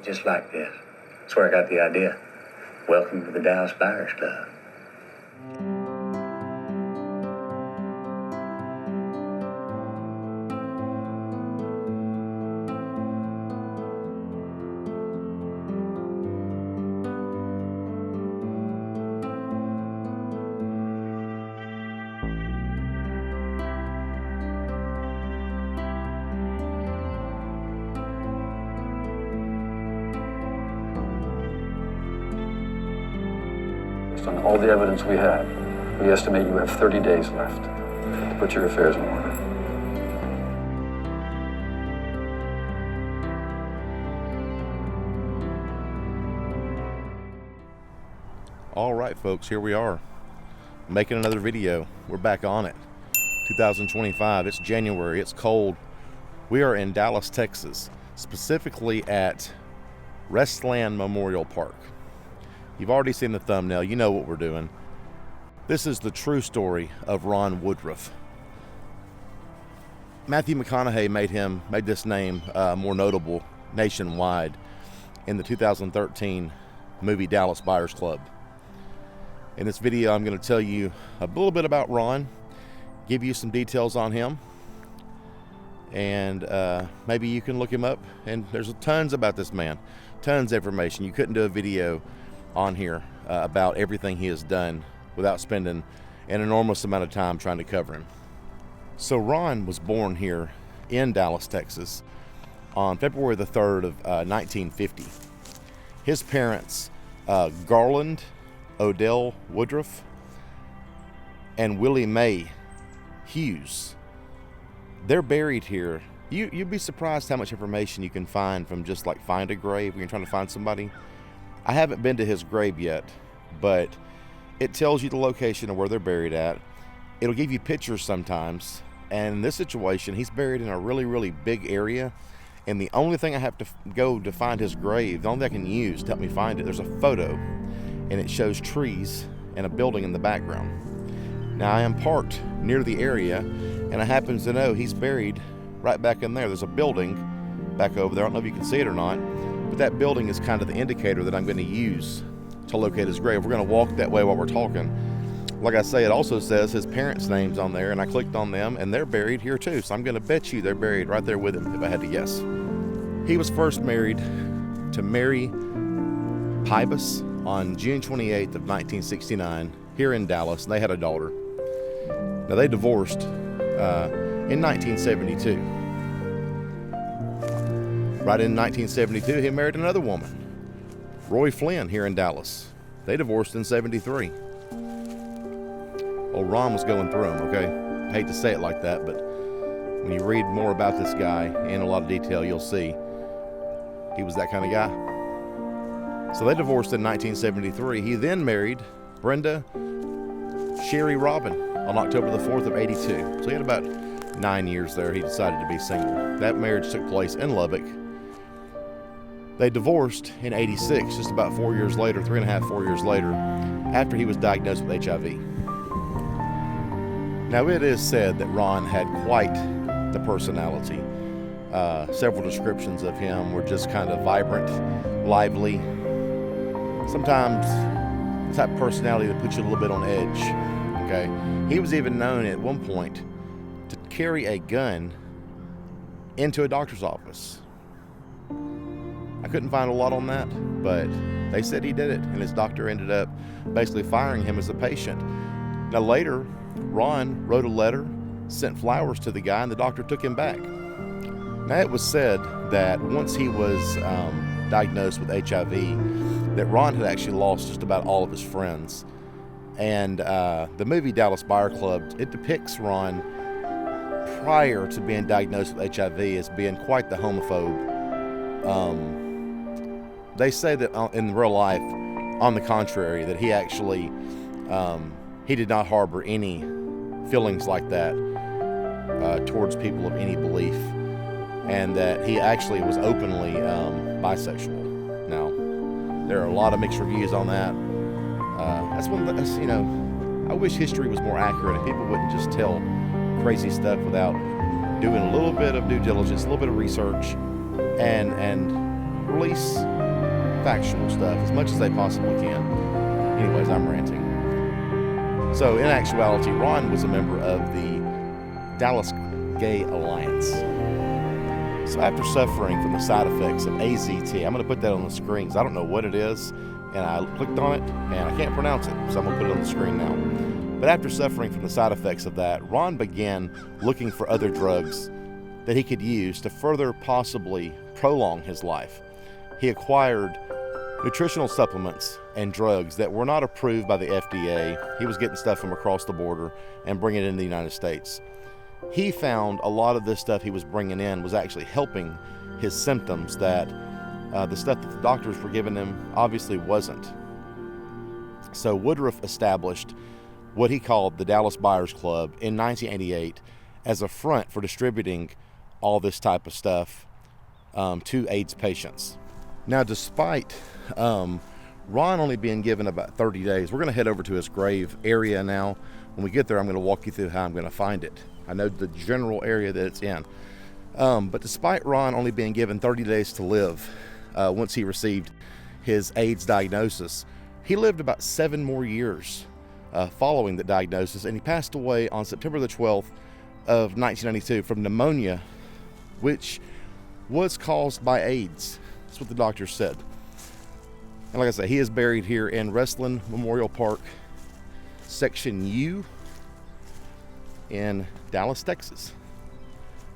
just like this. That's where I got the idea. Welcome to the Dallas Buyers Club. Based on all the evidence we have, we estimate you have 30 days left to put your affairs in order. All right, folks, here we are making another video. We're back on it. 2025, it's January, it's cold. We are in Dallas, Texas, specifically at Restland Memorial Park. You've already seen the thumbnail, you know what we're doing. This is the true story of Ron Woodruff. Matthew McConaughey made this name more notable nationwide in the 2013 movie Dallas Buyers Club. In this video, I'm going to tell you a little bit about Ron, give you some details on him, and maybe you can look him up. And there's tons about this man, tons of information. You couldn't do a video on here about everything he has done without spending an enormous amount of time trying to cover him. So Ron was born here in Dallas, Texas on February the 3rd of 1950. His parents, Garland Odell Woodruff and Willie Mae Hughes, they're buried here. You'd be surprised how much information you can find from just like find a grave when you're trying to find somebody. I haven't been to his grave yet, but it tells you the location of where they're buried at. It'll give you pictures sometimes. And in this situation, he's buried in a really, really big area. And the only thing I have to go to find his grave, the only thing I can use to help me find it, there's a photo. And it shows trees and a building in the background. Now, I am parked near the area, and I happen to know he's buried right back in there. There's a building back over there. I don't know if you can see it or not. But that building is kind of the indicator that I'm going to use to locate his grave. We're going to walk that way while we're talking. Like I say, it also says his parents' names on there, and I clicked on them, and they're buried here too. So I'm going to bet you they're buried right there with him, if I had to guess. He was first married to Mary Pybus on June 28th of 1969 here in Dallas, and they had a daughter. Now, they divorced in 1972. Right in 1972, he married another woman, Roy Flynn, here in Dallas. They divorced in 73. Old Ron was going through them, okay? I hate to say it like that, but when you read more about this guy in a lot of detail, you'll see he was that kind of guy. So they divorced in 1973. He then married Brenda Sherry Robin on October the 4th of 82. So he had about 9 years there. He decided to be single. That marriage took place in Lubbock. They divorced in 86, just about 4 years later, 4 years later, after he was diagnosed with HIV. Now, it is said that Ron had quite the personality. Several descriptions of him were just kind of vibrant, lively. Sometimes the type of personality that puts you a little bit on edge, okay? He was even known at one point to carry a gun into a doctor's office. I couldn't find a lot on that, but they said he did it, and his doctor ended up basically firing him as a patient. Now later, Ron wrote a letter, sent flowers to the guy, and the doctor took him back. Now, it was said that once he was diagnosed with HIV, that Ron had actually lost just about all of his friends. And the movie Dallas Buyers Club, it depicts Ron prior to being diagnosed with HIV as being quite the homophobe. They say that in real life, on the contrary, that he actually, he did not harbor any feelings like that towards people of any belief, and that he actually was openly bisexual. Now, there are a lot of mixed reviews on that. I wish history was more accurate and people wouldn't just tell crazy stuff without doing a little bit of due diligence, a little bit of research, and release factual stuff as much as they possibly can. Anyways, I'm ranting. So in actuality, Ron was a member of the Dallas Gay Alliance. So after suffering from the side effects of AZT, I'm going to put that on the screen because I don't know what it is, and I clicked on it and I can't pronounce it, so I'm going to put it on the screen now. But after suffering from the side effects of that, Ron began looking for other drugs that he could use to further possibly prolong his life. He acquired nutritional supplements and drugs that were not approved by the FDA. He was getting stuff from across the border and bringing it into the United States. He found a lot of this stuff he was bringing in was actually helping his symptoms that the stuff that the doctors were giving him obviously wasn't. So Woodruff established what he called the Dallas Buyers Club in 1988 as a front for distributing all this type of stuff to AIDS patients. Now, despite Ron only being given about 30 days, we're going to head over to his grave area now. When we get there, I'm going to walk you through how I'm going to find it. I know the general area that it's in. But despite Ron only being given 30 days to live once he received his AIDS diagnosis, he lived about 7 more years following the diagnosis, and he passed away on September the 12th of 1992 from pneumonia, which was caused by AIDS. That's what the doctor said. And like I said, he is buried here in Wrestling Memorial Park, Section U in Dallas, Texas.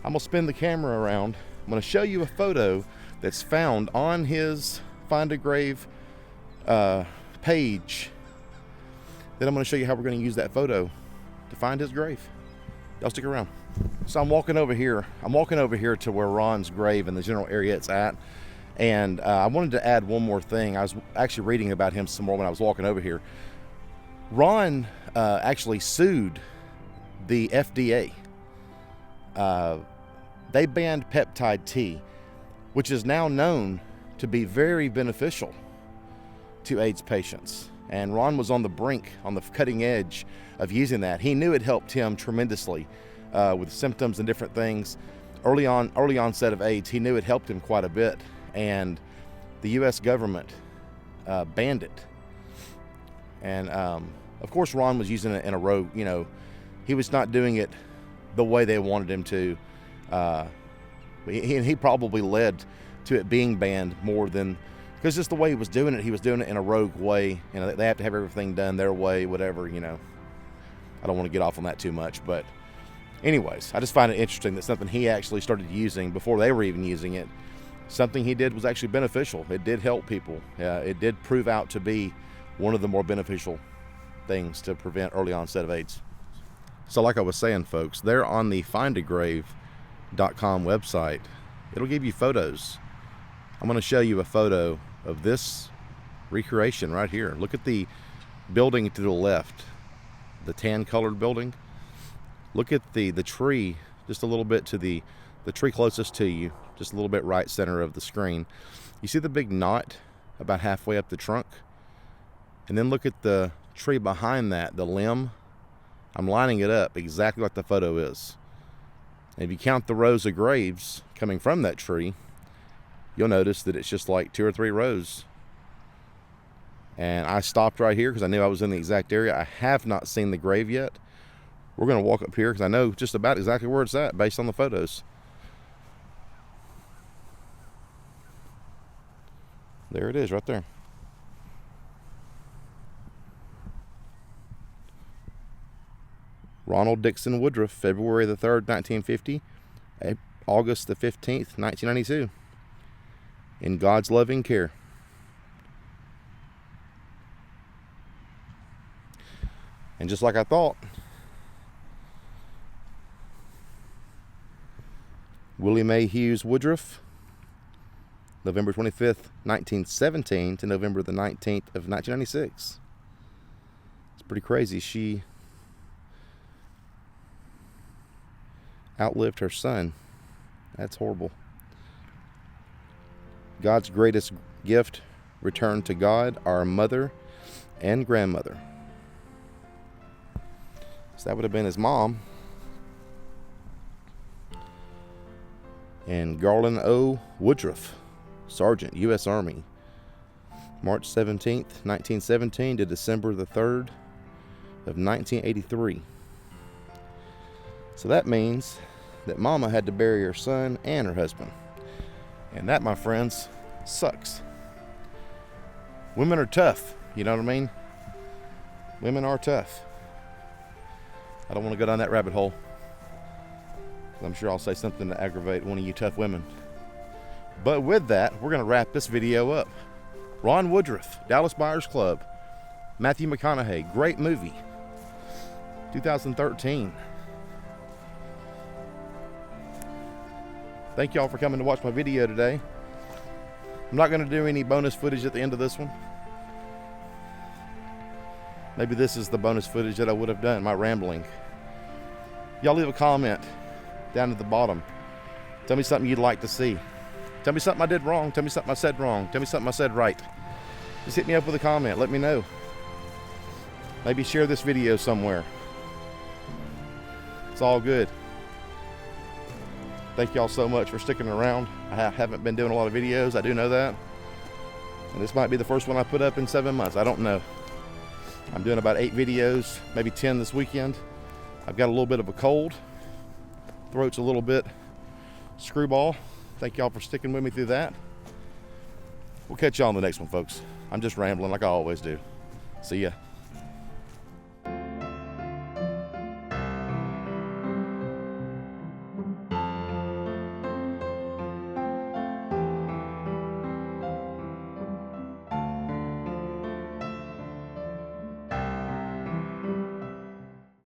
I'm gonna spin the camera around. I'm gonna show you a photo that's found on his Find a Grave page. Then I'm going to show you how we're going to use that photo to find his grave. Y'all stick around. So I'm walking over here. To where Ron's grave in the general area it's at. And I wanted to add one more thing. I was actually reading about him some more when I was walking over here. Ron actually sued the FDA. They banned peptide T, which is now known to be very beneficial to AIDS patients. And Ron was on the brink, on the cutting edge of using that. He knew it helped him tremendously with symptoms and different things. Early onset of AIDS, he knew it helped him quite a bit. And the U.S. government banned it. And of course, Ron was using it in a rogue, he was not doing it the way they wanted him to. He probably led to it being banned more than, because just the way he was doing it in a rogue way. They have to have everything done their way, whatever, I don't want to get off on that too much, but anyways, I just find it interesting that something he actually started using before they were even using it, something he did was actually beneficial. It did help people. It did prove out to be one of the more beneficial things to prevent early onset of AIDS. So like I was saying, folks, there on the findagrave.com website, it'll give you photos. I'm going to show you a photo of this recreation right here. Look at the building to the left, the tan colored building. Look at the tree just a little bit to the tree closest to you, just a little bit right center of the screen. You see the big knot about halfway up the trunk? And then look at the tree behind that, the limb. I'm lining it up exactly like the photo is. And if you count the rows of graves coming from that tree, you'll notice that it's just like 2 or 3 rows. And I stopped right here because I knew I was in the exact area. I have not seen the grave yet. We're going to walk up here because I know just about exactly where it's at based on the photos. There it is right there. Ronald Dixon Woodruff, February the 3rd, 1950, August the 15th, 1992. In God's loving care. And just like I thought, Willie Mae Hughes Woodruff, November 25th, 1917 to November the 19th of 1996. It's pretty crazy. She outlived her son. That's horrible. God's greatest gift returned to God, our mother and grandmother. So that would have been his mom. And Garland O. Woodruff, Sergeant, U.S. Army. March 17th, 1917 to December the 3rd of 1983. So that means that Mama had to bury her son and her husband. And that, my friends, sucks. Women are tough, you know what I mean? Women are tough. I don't want to go down that rabbit hole. I'm sure I'll say something to aggravate one of you tough women. But with that, we're going to wrap this video up. Ron Woodruff, Dallas Buyers Club. Matthew McConaughey, great movie. 2013. Thank y'all for coming to watch my video today. I'm not going to do any bonus footage at the end of this one. Maybe this is the bonus footage that I would have done, my rambling. Y'all leave a comment down at the bottom. Tell me something you'd like to see. Tell me something I did wrong. Tell me something I said wrong. Tell me something I said right. Just hit me up with a comment. Let me know. Maybe share this video somewhere. It's all good. Thank y'all so much for sticking around. I haven't been doing a lot of videos. I do know that. And this might be the first one I put up in 7 months. I don't know. I'm doing about 8 videos, maybe 10 this weekend. I've got a little bit of a cold. Throat's a little bit screwball. Thank y'all for sticking with me through that. We'll catch y'all on the next one, folks. I'm just rambling like I always do. See ya.